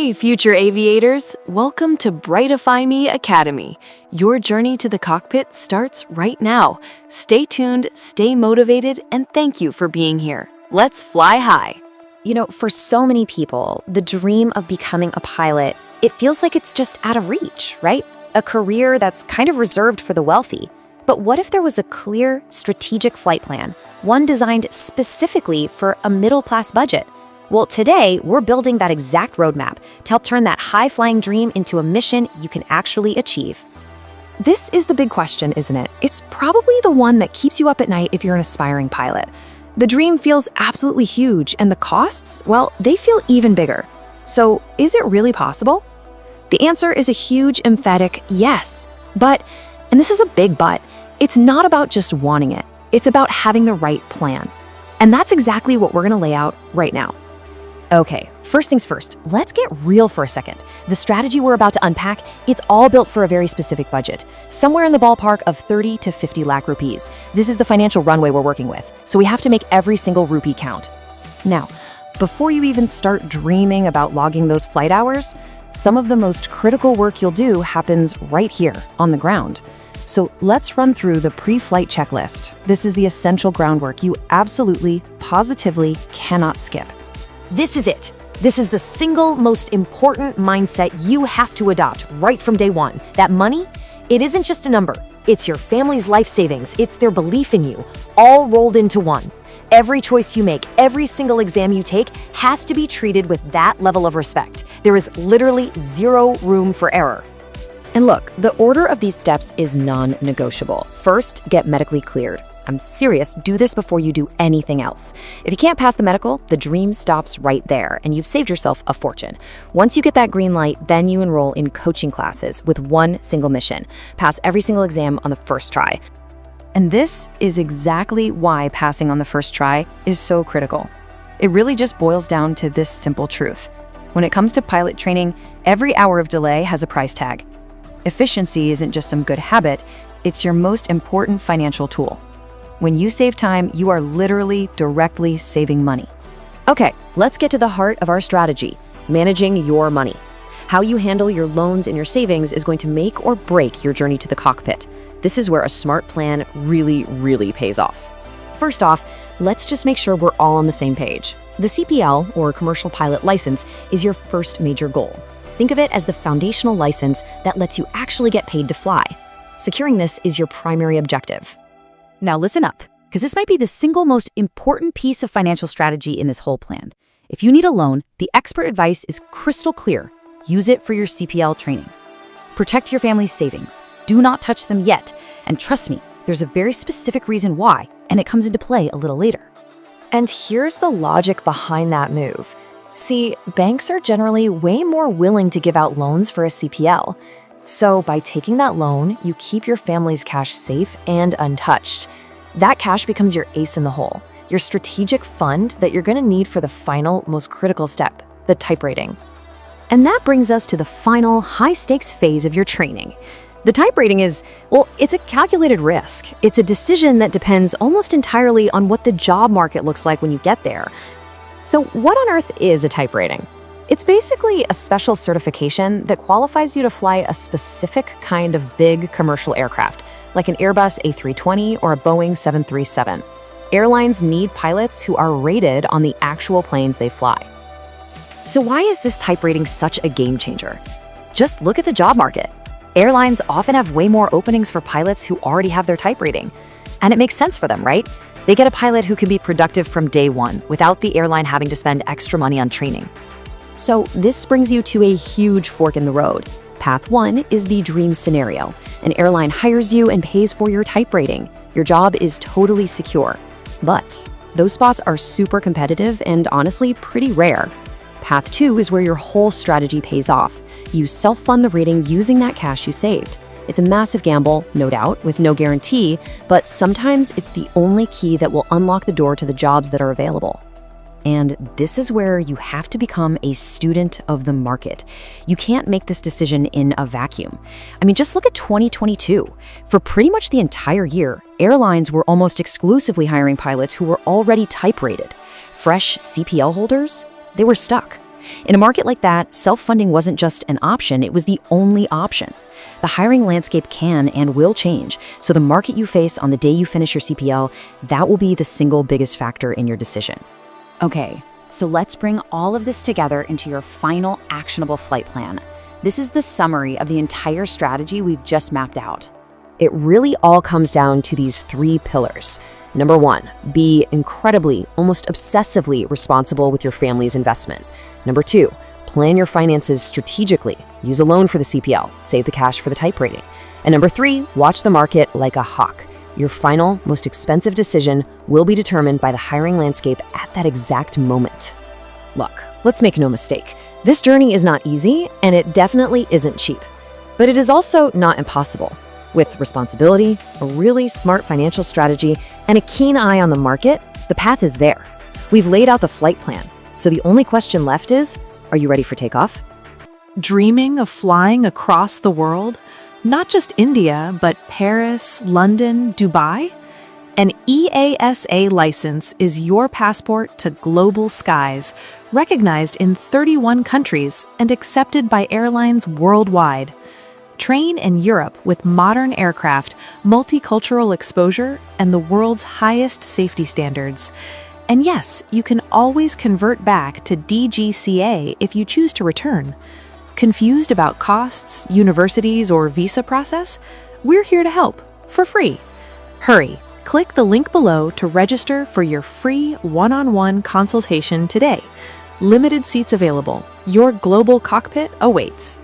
Hey, future aviators! Welcome to Brightifyme Academy. Your journey to the cockpit starts right now. Stay tuned, stay motivated, and thank you for being here. Let's fly high. You know, for so many people, the dream of becoming a pilot, it feels like it's just out of reach, right? A career that's kind of reserved for the wealthy. But what if there was a clear, strategic flight plan, one designed specifically for a middle-class budget? Well, today, we're building that exact roadmap to help turn that high-flying dream into a mission you can actually achieve. This is the big question, isn't it? It's probably the one that keeps you up at night if you're an aspiring pilot. The dream feels absolutely huge, and the costs, well, they feel even bigger. So, is it really possible? The answer is a huge, emphatic yes. But, and this is a big but, it's not about just wanting it. It's about having the right plan. And that's exactly what we're going to lay out right now. Okay, first things first, let's get real for a second. The strategy we're about to unpack, it's all built for a very specific budget, somewhere in the ballpark of 30 to 50 lakh rupees. This is the financial runway we're working with, so we have to make every single rupee count. Now, before you even start dreaming about logging those flight hours, some of the most critical work you'll do happens right here on the ground. So let's run through the pre-flight checklist. This is the essential groundwork you absolutely, positively cannot skip. This is it. This is the single most important mindset you have to adopt right from day one. That money, it isn't just a number. It's your family's life savings. It's their belief in you, all rolled into one. Every choice you make, every single exam you take has to be treated with that level of respect. There is literally zero room for error. And look, the order of these steps is non-negotiable. First, get medically cleared. I'm serious, do this before you do anything else. If you can't pass the medical, the dream stops right there, and you've saved yourself a fortune. Once you get that green light, then you enroll in coaching classes with one single mission. Pass every single exam on the first try. And this is exactly why passing on the first try is so critical. It really just boils down to this simple truth. When it comes to pilot training, every hour of delay has a price tag. Efficiency isn't just some good habit, it's your most important financial tool. When you save time, you are literally directly saving money. Okay, let's get to the heart of our strategy, managing your money. How you handle your loans and your savings is going to make or break your journey to the cockpit. This is where a smart plan really pays off. First off, let's just make sure we're all on the same page. The CPL, or Commercial Pilot License, is your first major goal. Think of it as the foundational license that lets you actually get paid to fly. Securing this is your primary objective. Now listen up, because this might be the single most important piece of financial strategy in this whole plan. If you need a loan, the expert advice is crystal clear. Use it for your CPL training. Protect your family's savings. Do not touch them yet. And trust me, there's a very specific reason why, and it comes into play a little later. And here's the logic behind that move. See, banks are generally way more willing to give out loans for a CPL. So by taking that loan, you keep your family's cash safe and untouched. That cash becomes your ace in the hole, your strategic fund that you're going to need for the final, most critical step, the type rating. And that brings us to the final high-stakes phase of your training. The type rating is, well, it's a calculated risk. It's a decision that depends almost entirely on what the job market looks like when you get there. So what on earth is a type rating? It's basically a special certification that qualifies you to fly a specific kind of big commercial aircraft, like an Airbus A320 or a Boeing 737. Airlines need pilots who are rated on the actual planes they fly. So why is this type rating such a game changer? Just look at the job market. Airlines often have way more openings for pilots who already have their type rating. And it makes sense for them, right? They get a pilot who can be productive from day one without the airline having to spend extra money on training. So this brings you to a huge fork in the road. Path 1 is the dream scenario. An airline hires you and pays for your type rating. Your job is totally secure. But those spots are super competitive and honestly pretty rare. Path 2 is where your whole strategy pays off. You self-fund the rating using that cash you saved. It's a massive gamble, no doubt, with no guarantee, but sometimes it's the only key that will unlock the door to the jobs that are available. And this is where you have to become a student of the market. You can't make this decision in a vacuum. I mean, just look at 2022. For pretty much the entire year, airlines were almost exclusively hiring pilots who were already type rated. Fresh CPL holders, they were stuck. In a market like that, self-funding wasn't just an option, it was the only option. The hiring landscape can and will change, so the market you face on the day you finish your CPL, that will be the single biggest factor in your decision. Okay, so let's bring all of this together into your final actionable flight plan. This is the summary of the entire strategy we've just mapped out. It really all comes down to these 3 pillars. Number 1, be incredibly, almost obsessively responsible with your family's investment. Number 2, plan your finances strategically. Use a loan for the CPL, save the cash for the type rating. And number 3, watch the market like a hawk. Your final, most expensive decision will be determined by the hiring landscape at that exact moment. Look, let's make no mistake. This journey is not easy, and it definitely isn't cheap. But it is also not impossible. With responsibility, a really smart financial strategy, and a keen eye on the market, the path is there. We've laid out the flight plan, so the only question left is, are you ready for takeoff? Dreaming of flying across the world? Not just India, but Paris, London, Dubai? An EASA license is your passport to global skies, recognized in 31 countries and accepted by airlines worldwide. Train in Europe with modern aircraft, multicultural exposure, and the world's highest safety standards. And yes, you can always convert back to DGCA if you choose to return. Confused about costs, universities, or visa process? We're here to help, for free. Hurry, click the link below to register for your free one-on-one consultation today. Limited seats available. Your global cockpit awaits.